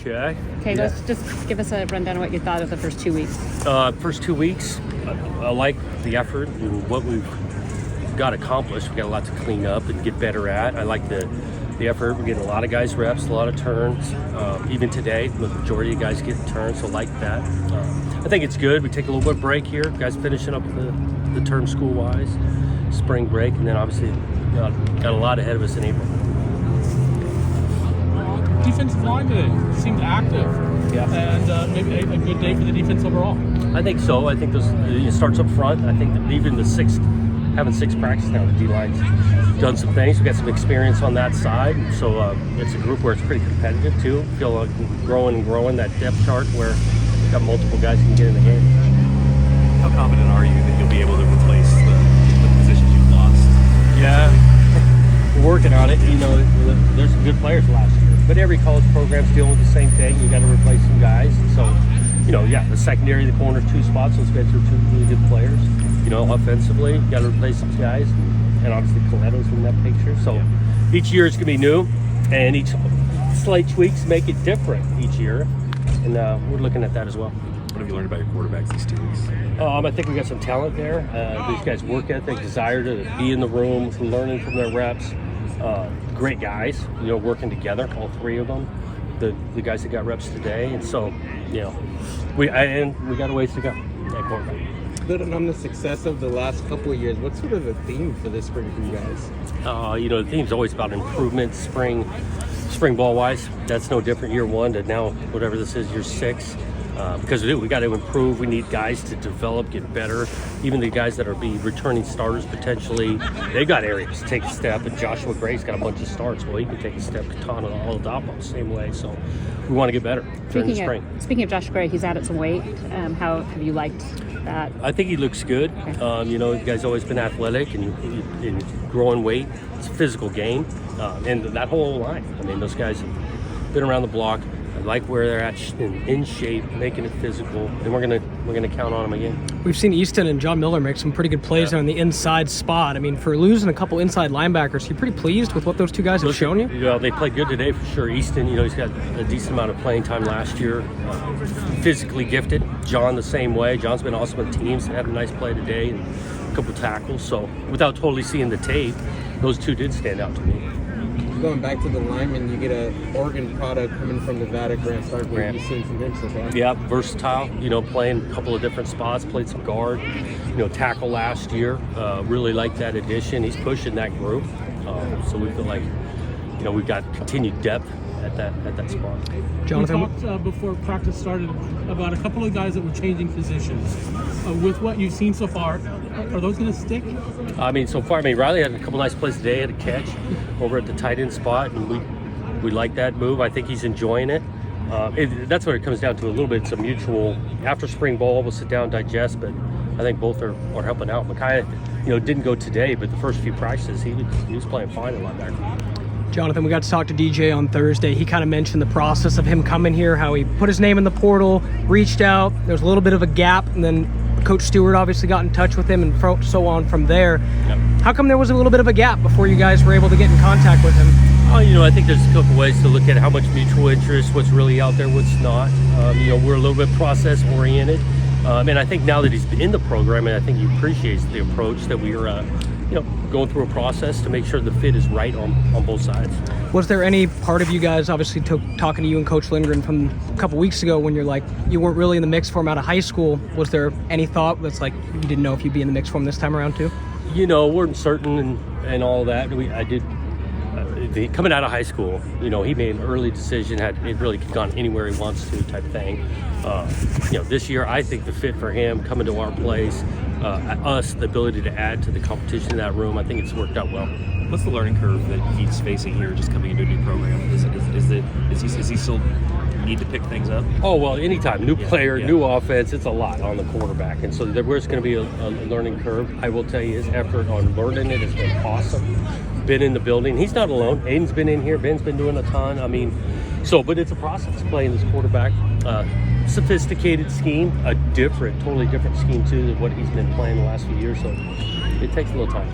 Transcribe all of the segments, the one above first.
Okay. Okay, let's just give us a rundown of what you thought of the first 2 weeks. First 2 weeks, I like the effort and what we've got accomplished. We got a lot to clean up and get better at. I like the effort. We're getting a lot of guys reps, a lot of turns. Even today, the majority of guys getting turns, so like that. I think it's good. We take a little bit of break here. Guys finishing up the term school-wise, spring break, and then obviously got a lot ahead of us in April. Defensive line today seemed active, and maybe a good day for the defense overall. I think so. I think it starts up front. I think that even having six practices now, the D-line's done some things. We got some experience on that side, so it's a group where it's pretty competitive too. Feel like growing that depth chart where we've got multiple guys who can get in the game. How confident are you that you'll be able to replace the positions you've lost? Yeah, we're working on it. You know, there's some good players last year, but every college program's dealing with the same thing. You got to replace some guys, and so the secondary, the corner, two spots. Those guys are two really good players. Offensively, you got to replace some guys, and obviously Coletto's in that picture. So each year is going to be new, and each slight tweaks make it different each year, and we're looking at that as well. What have you learned about your quarterbacks these 2 weeks? I think we got some talent there. These guys' work ethic, desire to be in the room, learning from their reps. Great guys, working together, all three of them. The guys that got reps today, and so we got a ways to go at quarterback. Building on the success of the last couple of years, what's sort of the theme for this spring for you guys? The theme's always about improvement, spring ball wise. That's no different year one to now, whatever this is, year six. Because we got to improve. We need guys to develop, get better. Even the guys that are returning starters potentially, they got areas to take a step. And Joshua Gray's got a bunch of starts. Well, he can take a step. Katana Oladapo the same way. So we want to get better during the spring. Speaking of Josh Gray, he's added some weight. How have you liked that? I think he looks good. Okay. The guy's always been athletic and growing weight. It's a physical game. And that whole line. I mean, those guys have been around the block. I like where they're at in shape, making it physical, and we're gonna count on them again. We've seen Easton and John Miller make some pretty good plays on the inside spot. I mean, for losing a couple inside linebackers, you're pretty pleased with what those two guys have shown you? They played good today for sure. Easton, he's got a decent amount of playing time last year. Physically gifted. John the same way. John's been awesome with teams. Had a nice play today and a couple tackles. So without totally seeing the tape, those two did stand out to me. Going back to the lineman, you get an Oregon product coming from Nevada, Grant Stark. What have you seen from him so far? Yeah, versatile, playing a couple of different spots, played some guard, tackle last year. Really like that addition. He's pushing that group. So we feel like, we've got continued depth at that spot. Jonathan? We talked before practice started about a couple of guys that were changing positions. With what you've seen so far, are those going to stick? So far, Riley had a couple nice plays today, had a catch over at the tight end spot, and we like that move. I think he's enjoying it. That's what it comes down to a little bit. It's a mutual. After spring ball, we'll sit down, digest, but I think both are helping out. Micaiah, didn't go today, but the first few practices, he was playing fine a lot better. Jonathan, we got to talk to DJ on Thursday. He kind of mentioned the process of him coming here, how he put his name in the portal, reached out. There was a little bit of a gap, and then Coach Stewart obviously got in touch with him and so on from there. Yep. How come there was a little bit of a gap before you guys were able to get in contact with him? I think there's a couple ways to look at how much mutual interest, what's really out there, what's not. We're a little bit process-oriented. And I think now that he's in the program, and I think he appreciates the approach that we are going through a process to make sure the fit is right on both sides. Was there any part of you guys, obviously talking to you and Coach Lindgren from a couple weeks ago when you weren't really in the mix for him out of high school, was there any thought that's like you didn't know if you'd be in the mix for him this time around too? We're certain and all that. Coming out of high school, he made an early decision, it really could gone anywhere he wants to type thing. This year, I think the fit for him coming to our place, the ability to add to the competition in that room, I think it's worked out well. What's the learning curve that he's facing here just coming into a new program? Is he still need to pick things up? Oh, well, anytime. New player, new offense, it's a lot on the quarterback. And so there's going to be a learning curve. I will tell you his effort on learning it has been awesome. Been in the building. He's not alone. Aiden's been in here. Ben's been doing a ton. But it's a process playing this quarterback. Sophisticated scheme, totally different scheme too than what he's been playing the last few years. So it takes a little time.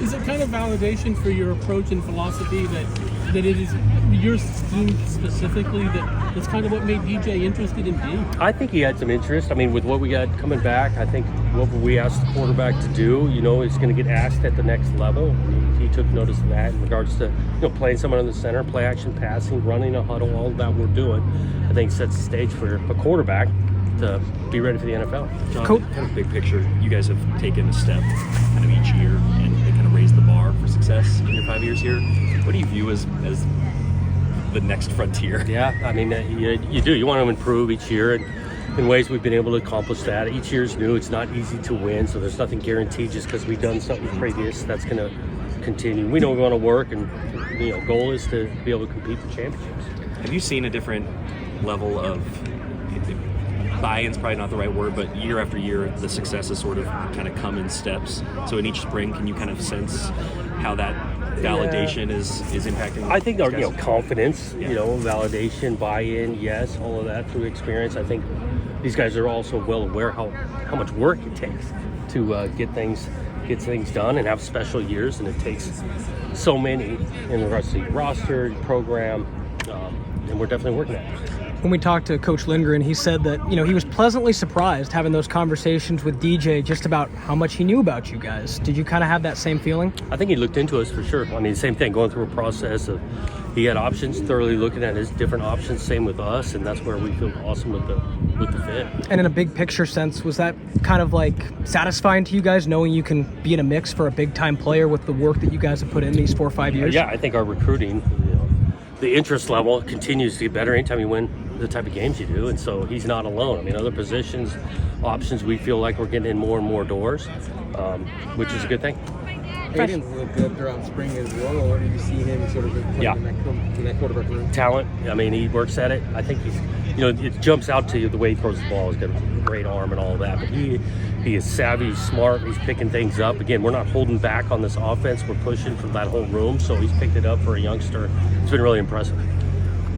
Is it kind of validation for your approach and philosophy that it is your scheme specifically that's kind of what made DJ interested in D? I think he had some interest. I mean, with what we got coming back, I think what we asked the quarterback to do, is going to get asked at the next level. He took notice of that in regards to, playing someone in the center, play action passing, running a huddle, all of that we're doing. I think sets the stage for a quarterback to be ready for the NFL. John, kind of big picture, you guys have taken a step kind of each year and kind of raised the bar for success in your 5 years here. What do you view as the next frontier? Yeah, I mean, you do. You want to improve each year, and in ways we've been able to accomplish that. Each year's new. It's not easy to win, so there's nothing guaranteed just because we've done something previous. That's going to continue. We know we want to work, and goal is to be able to compete for championships. Have you seen a different level of buy-in's probably not the right word, but year after year, the successes sort of kind of come in steps. So in each spring, can you kind of sense how that validation is impacting? I think our confidence, validation, buy-in, yes, all of that through experience. I think these guys are also well aware how much work it takes to get things done and have special years, and it takes so many in regards to your roster, your program, and we're definitely working at it. When we talked to Coach Lindgren, he said that, he was pleasantly surprised having those conversations with DJ just about how much he knew about you guys. Did you kind of have that same feeling? I think he looked into us for sure. I mean, same thing, going through a process of he had options, thoroughly looking at his different options, same with us, and that's where we feel awesome with the fit. And in a big picture sense, was that kind of like satisfying to you guys, knowing you can be in a mix for a big time player with the work that you guys have put in these 4 or 5 years? Yeah, I think our recruiting, the interest level continues to get better anytime you win the type of games you do, and so he's not alone. I mean, other positions, options, we feel like we're getting in more and more doors, which is a good thing. Hayden's looked good throughout spring as well. Or do you see him sort of playing in that quarterback room? Talent. I mean, he works at it. I think he's, it jumps out to you the way he throws the ball. He's got a great arm and all that. But he is savvy, he's smart. He's picking things up. Again, we're not holding back on this offense. We're pushing from that whole room. So he's picked it up for a youngster. It's been really impressive.